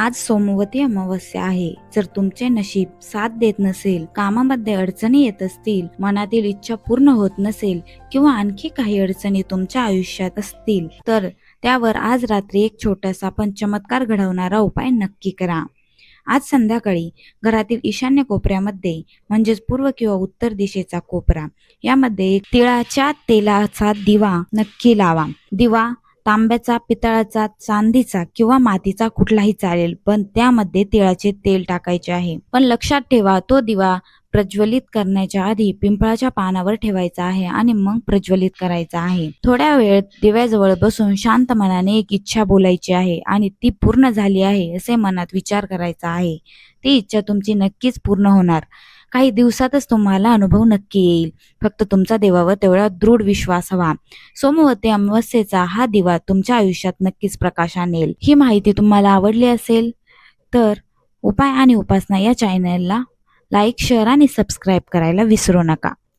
आज सोमवती अमावस्या आहे. जर तुमचे नशीब साथ देत नसेल, कामामध्ये अडचणी येत असतील, मनातील इच्छा पूर्ण होत नसेल किंवा आणखी काही अडचणी तुमच्या आयुष्यात असतील, तर त्यावर आज रात्री एक छोटासा पण चमत्कार घडवणारा उपाय नक्की करा. आज संध्याकाळी घरातील ईशान्य कोपऱ्यामध्ये म्हणजेच पूर्व किंवा उत्तर दिशेचा कोपरा यामध्ये एक तिळाच्या तेलाचा दिवा नक्की लावा. दिवा तांब्याचा, पितळाचा, चांदीचा किंवा मातीचा कुठलाही चालेल, पण त्यामध्ये तिळाचे तेल टाकायचे आहे. पण लक्षात ठेवा, तो दिवा प्रज्वलित करण्याच्या आधी पिंपळाच्या पानावर ठेवायचा आहे आणि मग प्रज्वलित करायचा आहे. थोड्या वेळ दिव्याजवळ बसून शांत मनाने एक इच्छा बोलायची आहे आणि ती पूर्ण झाली आहे असे मनात विचार करायचा आहे. ती इच्छा तुमची नक्कीच पूर्ण होणार. काही दिवसातच तुम्हाला अनुभव नक्की येईल. फक्त तुमचा देवावर तेवढा दृढ विश्वास हवा. सोमवती अमावस्येचा हा दिवा तुमच्या आयुष्यात नक्कीच प्रकाश आणेल. ही माहिती तुम्हाला आवडली असेल तर उपाय आणि उपासना या चॅनलला लाईक, शेअर आणि सबस्क्राईब करायला विसरू नका.